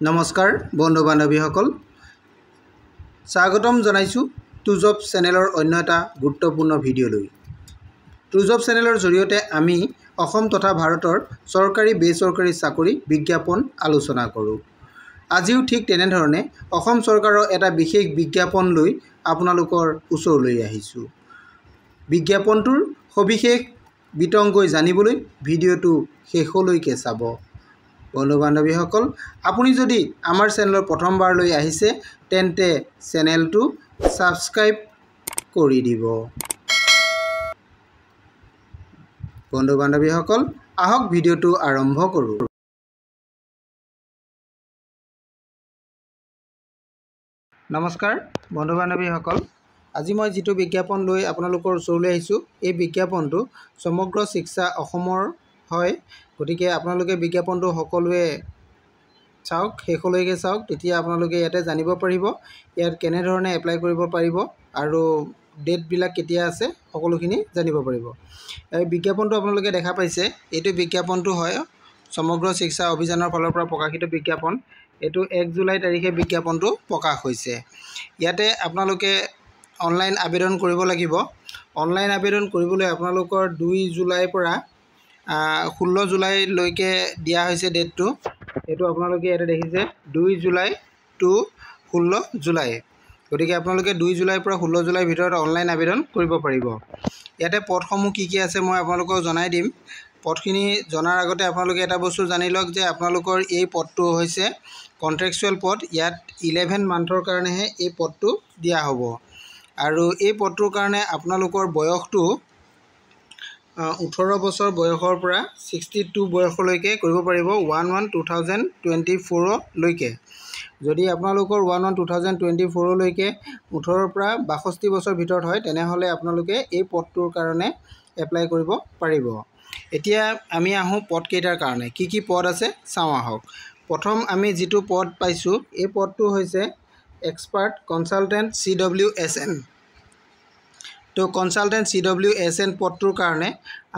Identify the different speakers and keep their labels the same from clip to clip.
Speaker 1: নমস্কাৰ বন্ধু বান্ধৱীসকল, স্বাগতম জনাইছোঁ টুজব চেনেলৰ অন্য এটা গুৰুত্বপূৰ্ণ ভিডিঅ'লৈ। টুজব চেনেলৰ জৰিয়তে আমি অসম তথা ভাৰতৰ চৰকাৰী বেচৰকাৰী চাকৰি বিজ্ঞাপন আলোচনা কৰোঁ। আজিও ঠিক তেনেধৰণে অসম চৰকাৰৰ এটা বিশেষ বিজ্ঞাপন লৈ আপোনালোকৰ ওচৰলৈ আহিছোঁ। বিজ্ঞাপনটোৰ সবিশেষ বিতংকৈ জানিবলৈ ভিডিঅ'টো শেষলৈকে চাব। বন্ধু বান্ধৱীসকল, আপুনি যদি আমাৰ চেনেলৰ প্ৰথমবাৰলৈ আহিছে তেন্তে চেনেলটো ছাবস্ক্ৰাইব কৰি দিব। বন্ধু বান্ধৱীসকল, আহক ভিডিঅ'টো আৰম্ভ কৰোঁ। নমস্কাৰ বন্ধু বান্ধৱীসকল, আজি মই যিটো বিজ্ঞাপন লৈ আপোনালোকৰ ওচৰলৈ আহিছোঁ এই বিজ্ঞাপনটো সমগ্ৰ শিক্ষা অসমৰ হয়। গতিকে আপোনালোকে বিজ্ঞাপনটো সকলোৱে চাওক, শেষলৈকে চাওক, তেতিয়া আপোনালোকে ইয়াতে জানিব পাৰিব ইয়াত কেনেধৰণে এপ্লাই কৰিব পাৰিব আৰু ডেটবিলাক কেতিয়া আছে সকলোখিনি জানিব পাৰিব। এই বিজ্ঞাপনটো আপোনালোকে দেখা পাইছে, এইটো বিজ্ঞাপনটো হয় সমগ্ৰ শিক্ষা অভিযানৰ ফালৰ পৰা প্ৰকাশিত বিজ্ঞাপন। এইটো 1 জুলাই তাৰিখে বিজ্ঞাপনটো প্ৰকাশ হৈছে। ইয়াতে আপোনালোকে অনলাইন আবেদন কৰিব লাগিব। অনলাইন আবেদন কৰিবলৈ আপোনালোকৰ 2 জুলাইৰ পৰা 16 জুলাইলৈকে দিয়া হৈছে ডেটটো। এইটো আপোনালোকে ইয়াতে দেখিছে 2 জুলাই টু 16 জুলাই। গতিকে আপোনালোকে 2 জুলাইৰ পৰা 16 জুলাইৰ ভিতৰত অনলাইন আবেদন কৰিব পাৰিব। ইয়াতে পদসমূহ কি কি আছে মই আপোনালোকক জনাই দিম। পদখিনি জনাৰ আগতে আপোনালোকে এটা বস্তু জানি লওক যে আপোনালোকৰ এই পদটো হৈছে কণ্ট্ৰেকচুৱেল পদ। ইয়াত 11 মান্থৰ কাৰণেহে এই পদটো দিয়া হ'ব আৰু এই পদটোৰ কাৰণে আপোনালোকৰ বয়সটো 18 বছৰ বয়সৰ পৰা 62 বয়সলৈকে কৰিব পাৰিব 1/1/2024 লৈকে। যদি আপোনালোকৰ 1/1/2024 লৈকে 18ৰ পৰা 62 বছৰ ভিতৰত হয় তেনেহ'লে আপোনালোকে এই পদটোৰ কাৰণে এপ্লাই কৰিব পাৰিব। এতিয়া আমি আহোঁ পদকেইটাৰ কাৰণে কি কি পদ আছে চাওঁ আহক। প্ৰথম আমি যিটো পদ পাইছোঁ এই পদটো হৈছে এক্সপাৰ্ট কনচালটেণ্ট CWSN। তো কনচালটেণ্ট CWSN পদটোৰ কাৰণে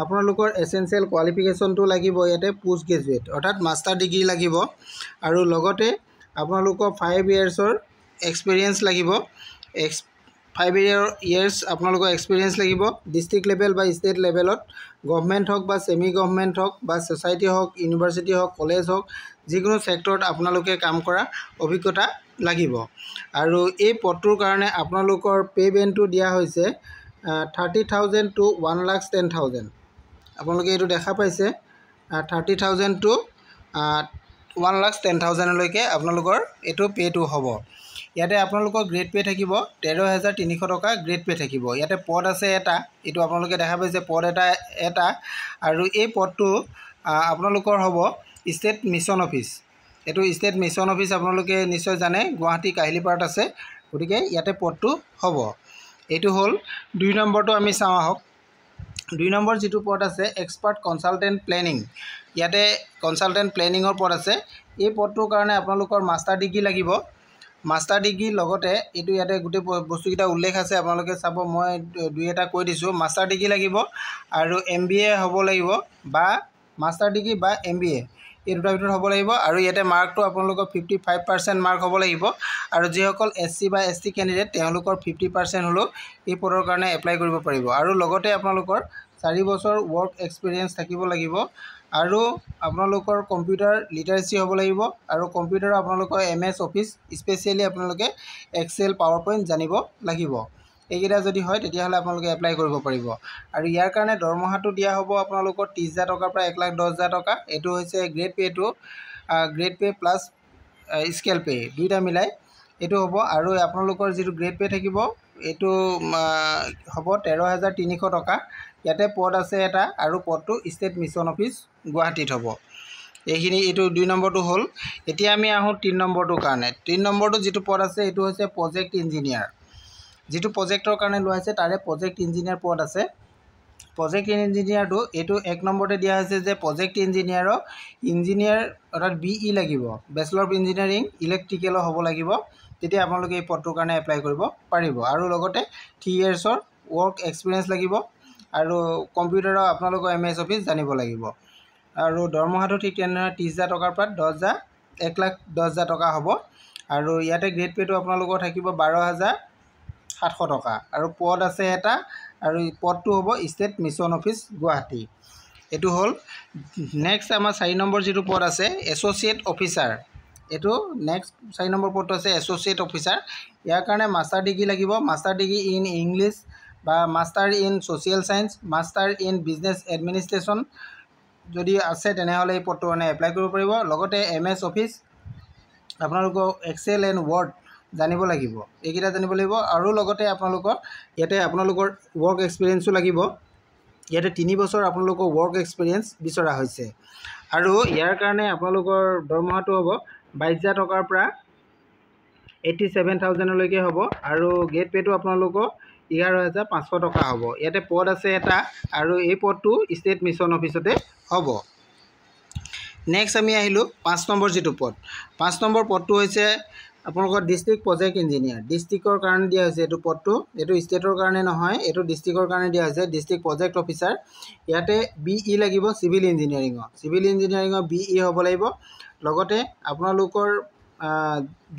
Speaker 1: আপোনালোকৰ এছেঞ্চিয়েল কোৱালিফিকেশ্যনটো লাগিব ইয়াতে পোষ্ট গ্ৰেজুৱেট অৰ্থাৎ মাষ্টাৰ ডিগ্ৰী লাগিব আৰু লগতে আপোনালোকৰ 5 ইয়াৰ্ছৰ এক্সপিৰিয়েঞ্চ লাগিব। 5 ইয়াৰ্ছ আপোনালোকৰ এক্সপিৰিয়েঞ্চ লাগিব। ডিষ্ট্ৰিক্ট লেভেল বা ষ্টেট লেভেলত গভমেণ্ট হওক বা ছেমি গভমেণ্ট হওক বা ছ'চাইটি হওক, ইউনিভাৰ্চিটি হওক, কলেজ হওক, যিকোনো ছেক্টৰত আপোনালোকে কাম কৰা অভিজ্ঞতা লাগিব। আৰু এই পদটোৰ কাৰণে আপোনালোকৰ পে' বেণ্ডটো দিয়া হৈছে 30,000 to 1,10,000। আপোনালোকে এইটো দেখা পাইছে 30,000 to 1,10,000লৈকে আপোনালোকৰ এইটো পে'টো হ'ব। ইয়াতে আপোনালোকৰ গ্ৰেড পে' থাকিব 13,300 টকা গ্ৰেড পে' থাকিব। ইয়াতে পদ আছে এটা, এইটো আপোনালোকে দেখা পাইছে পদ এটা আৰু এই পদটো আপোনালোকৰ হ'ব ষ্টেট মিছন অফিচ। এইটো ষ্টেট মিছন অফিচ আপোনালোকে নিশ্চয় জানে, গুৱাহাটী কাহিলীপাৰাত আছে। গতিকে ইয়াতে পদটো হ'ব। এইটো হ'ল 2 নম্বৰটো আমি চাওঁ আহক। 2 নম্বৰ যিটো পদ আছে এক্সপাৰ্ট কনচালটেণ্ট প্লেনিং। ইয়াতে কনচালটেণ্ট প্লেনিঙৰ পদ আছে। এই পদটোৰ কাৰণে আপোনালোকৰ মাষ্টাৰ ডিগ্ৰী লাগিব। মাষ্টাৰ ডিগ্ৰীৰ লগতে এইটো ইয়াতে গোটেই বস্তুকেইটা উল্লেখ আছে, আপোনালোকে চাব, মই 2-এটা কৈ দিছোঁ। মাষ্টাৰ ডিগ্ৰী লাগিব আৰু MBA হ'ব লাগিব বা মাষ্টাৰ ডিগ্ৰী বা MBA এই দুটাৰ ভিতৰত হ'ব লাগিব। আৰু ইয়াতে মাৰ্কটো আপোনালোকৰ 55% মাৰ্ক হ'ব লাগিব আৰু যিসকল SC বা ST কেণ্ডিডেট তেওঁলোকৰ 50% হ'লেও এই পদৰ কাৰণে এপ্লাই কৰিব পাৰিব। আৰু লগতে আপোনালোকৰ 4 বছৰ ৱৰ্ক এক্সপিৰিয়েঞ্চ থাকিব লাগিব আৰু আপোনালোকৰ কম্পিউটাৰ লিটাৰেচি হ'ব লাগিব আৰু কম্পিউটাৰৰ আপোনালোকৰ MS অফিচ, স্পেচিয়েলি আপোনালোকে এক্সেল পাৱাৰ পইণ্ট জানিব লাগিব। এইকেইটা যদি হয় তেতিয়াহ'লে আপোনালোকে এপ্লাই কৰিব পাৰিব। আৰু ইয়াৰ কাৰণে দৰমহাটো দিয়া হ'ব আপোনালোকৰ 30,000 টকাৰ পৰা 1,10,000 টকা। এইটো হৈছে গ্ৰেড পে'টো, grade pay' plus scale pay' দুইটা মিলাই এইটো হ'ব। আৰু আপোনালোকৰ যিটো গ্ৰেড পে' থাকিব এইটো হ'ব 13,300 টকা। ইয়াতে পদ আছে এটা আৰু পদটো ষ্টেট মিছন অফিচ গুৱাহাটীত হ'ব। এইটো 2 নম্বৰটো হ'ল। এতিয়া আমি আহোঁ 3 নম্বৰটোৰ কাৰণে। 3 নম্বৰটো যিটো পদ আছে এইটো হৈছে প্ৰজেক্ট ইঞ্জিনিয়াৰ। যিটো প্ৰজেক্টৰ কাৰণে লোৱা হৈছে তাৰে প্ৰজেক্ট ইঞ্জিনিয়াৰ পদ আছে। প্ৰজেক্ট ইঞ্জিনিয়াৰটো এইটো 1 নম্বৰতে দিয়া হৈছে যে প্ৰজেক্ট ইঞ্জিনিয়াৰ অৰ্থাৎ BE লাগিব, বেচেলৰ অফ ইঞ্জিনিয়াৰিং ইলেক্ট্ৰিকেলৰ হ'ব লাগিব। তেতিয়া আপোনালোকে এই পদটোৰ কাৰণে এপ্লাই কৰিব পাৰিব। আৰু লগতে 3 ইয়াৰ্ছৰ ৱৰ্ক এক্সপিৰিয়েঞ্চ লাগিব আৰু কম্পিউটাৰৰ আপোনালোকৰ MS অফিচ জানিব লাগিব। আৰু দৰমহাটো ঠিক তেনেদৰে 30,000 টকাৰ পৰা 1,10,000 টকা হ'ব। আৰু ইয়াতে গ্ৰেড পে'টো আপোনালোকৰ থাকিব 12,700 টকা। আৰু পদ আছে এটা, আৰু পদটো হ'ব ষ্টেট মিছন অফিচ গুৱাহাটী। এইটো হ'ল। নেক্সট আমাৰ 4 নম্বৰ যিটো পদ আছে এছ'চিয়েট অফিচাৰ, এইটো নেক্সট 4 নম্বৰ পদটো আছে এছ'চিয়েট অফিচাৰ। ইয়াৰ কাৰণে মাষ্টাৰ ডিগ্ৰী লাগিব, মাষ্টাৰ ডিগ্ৰী ইন ইংলিছ বা master in social science, master in business administration যদি আছে তেনেহ'লে এই পদটো মানে এপ্লাই কৰিব পাৰিব। লগতে MS অফিচ, আপোনালোকৰ এক্সেল এণ্ড ৱৰ্ড জানিব লাগিব, এইকেইটা জানিব লাগিব। আৰু লগতে ইয়াতে আপোনালোকৰ ৱৰ্ক এক্সপিৰিয়েঞ্চো লাগিব। ইয়াতে 3 বছৰ আপোনালোকৰ ৱৰ্ক এক্সপিৰিয়েঞ্চ বিচৰা হৈছে। আৰু ইয়াৰ কাৰণে আপোনালোকৰ দৰমহাটো হ'ব 22,000 টকাৰ পৰা 87,000লৈকে হ'ব। আৰু গ্ৰেড পে'টো আপোনালোকৰ 11,500 টকা হ'ব। ইয়াতে পদ আছে এটা, আৰু এই পদটো ষ্টেট মিছন অফিচতে হ'ব। নেক্সট আমি আহিলোঁ 5 নম্বৰ যিটো পদ। 5 নম্বৰ পদটো হৈছে আপোনালোকৰ ডিষ্ট্ৰিক্ট প্ৰজেক্ট ইঞ্জিনিয়াৰ। ডিষ্ট্ৰিক্টৰ কাৰণে দিয়া হৈছে এইটো পদটো, এইটো ষ্টেটৰ কাৰণে নহয়, এইটো ডিষ্ট্ৰিক্টৰ কাৰণে দিয়া হৈছে, ডিষ্ট্ৰিক্ট প্ৰজেক্ট অফিচাৰ। ইয়াতে BE লাগিব, চিভিল ইঞ্জিনিয়াৰিঙৰ BE হ'ব লাগিব। লগতে আপোনালোকৰ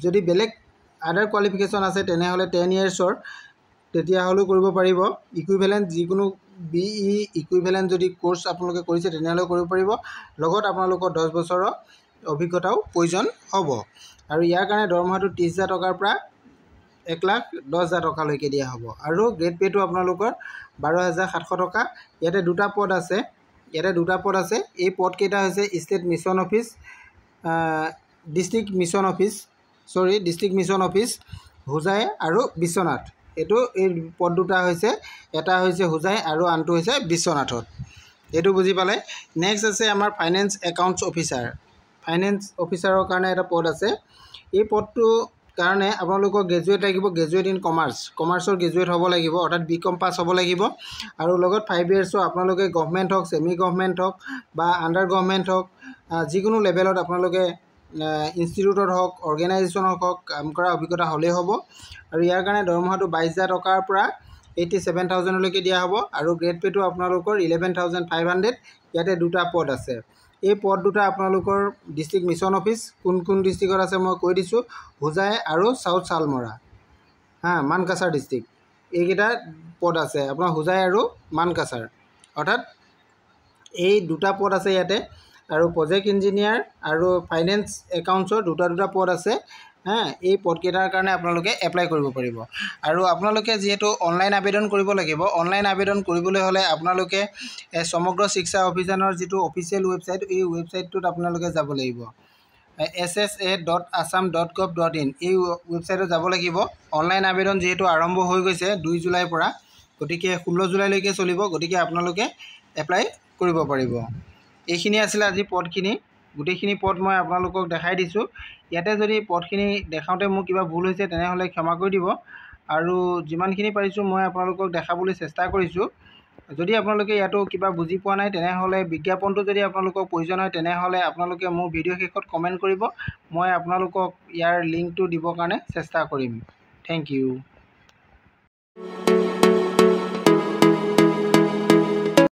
Speaker 1: যদি বেলেগ আদাৰ কোৱালিফিকেশ্যন আছে তেনেহ'লে 10 yearsৰ তেতিয়াহ'লেও কৰিব পাৰিব। ইকুইভেলেণ্ট যিকোনো BE ইকুইভেলেণ্ট যদি কোৰ্চ আপোনালোকে কৰিছে তেনেহ'লেও কৰিব পাৰিব। লগত আপোনালোকৰ 10 বছৰৰ অভিজ্ঞতাও প্ৰয়োজন হ'ব। আৰু ইয়াৰ কাৰণে দৰমহাটো 30,000 টকাৰ পৰা 1,10,000 টকালৈকে দিয়া হ'ব। আৰু গ্ৰেড পে'টো আপোনালোকৰ 12,700 টকা। ইয়াতে দুটা পদ আছে, এই পদকেইটা হৈছে state mission office, district mission office Hojai আৰু বিশ্বনাথ। এই পদ দুটা হৈছে, এটা হৈছে হোজাই আৰু আনটো হৈছে বিশ্বনাথত। এইটো বুজি পালে। নেক্সট আছে আমাৰ ফাইনেন্স একাউণ্টছ অফিচাৰৰ কাৰণে এটা পদ আছে। এই পদটোৰ কাৰণে আপোনালোকৰ গ্ৰেজুৱেট লাগিব, গ্ৰেজুৱেট ইন কমাৰ্চৰ গ্ৰেজুৱেট হ'ব লাগিব, অৰ্থাৎ BCom পাছ হ'ব লাগিব। আৰু লগত 5 yearsৰ আপোনালোকে গভমেণ্ট হওক, ছেমি গভমেণ্ট হওক বা আণ্ডাৰ গভমেণ্ট হওক, যিকোনো লেভেলত আপোনালোকে ইনষ্টিটিউটত হওক, অৰ্গেনাইজেশ্যনত হওক কাম কৰা অভিজ্ঞতা হ'লেই হ'ব। আৰু ইয়াৰ কাৰণে দৰমহাটো 22,000 টকাৰ পৰা 87,000লৈকে দিয়া হ'ব। আৰু গ্ৰেড পে'টো আপোনালোকৰ 11,500। ইয়াতে দুটা পদ আছে। এই পদ দুটা আপোনালোকৰ ডিষ্ট্ৰিক্ট মিছন অফিচ, কোন ডিষ্ট্ৰিক্টত আছে মই কৈ দিছোঁ, হোজাই আৰু চাউথ চালমৰা, মানকাছাৰ ডিষ্ট্ৰিক্ট। এইকেইটা পদ আছে আপোনাৰ হোজাই আৰু মানকাছাৰ, অৰ্থাৎ এই দুটা পদ আছে ইয়াতে। আৰু প্ৰজেক্ট ইঞ্জিনিয়াৰ আৰু ফাইনেন্স একাউণ্টছৰ দুটা পদ আছে। এই পদকেইটাৰ কাৰণে আপোনালোকে এপ্লাই কৰিব পাৰিব। আৰু আপোনালোকে যিহেতু অনলাইন আবেদন কৰিব লাগিব, অনলাইন আবেদন কৰিবলৈ হ'লে আপোনালোকে সমগ্ৰ শিক্ষা অভিযানৰ যিটো অফিচিয়েল ৱেবছাইট, এই ৱেবছাইটটোত আপোনালোকে যাব লাগিব, ssa.assam.gov.in। এই ৱেবছাইটত যাব লাগিব। অনলাইন আবেদন যিহেতু আৰম্ভ হৈ গৈছে 2 জুলাইৰ পৰা, গতিকে 16 জুলাইলৈকে চলিব, গতিকে আপোনালোকে এপ্লাই কৰিব পাৰিব। এইখিনি আছিলে আজি পদখিনি, গোটেইখিনি পদ মই আপোনালোকক দেখাই দিছোঁ। ইয়াতে যদি পদখিনি দেখাওঁতে মোৰ কিবা ভুল হৈছে তেনেহ'লে ক্ষমা কৰি দিব। আৰু যিমানখিনি পাৰিছোঁ মই আপোনালোকক দেখাবলৈ চেষ্টা কৰিছোঁ। যদি আপোনালোকে ইয়াতো কিবা বুজি পোৱা নাই তেনেহ'লে বিজ্ঞাপনটো যদি আপোনালোকৰ প্ৰয়োজন হয় তেনেহ'লে আপোনালোকে মোৰ ভিডিঅ' শেষত কমেণ্ট কৰিব, মই আপোনালোকক ইয়াৰ লিংকটো দিবৰ কাৰণে চেষ্টা কৰিম। Thank U.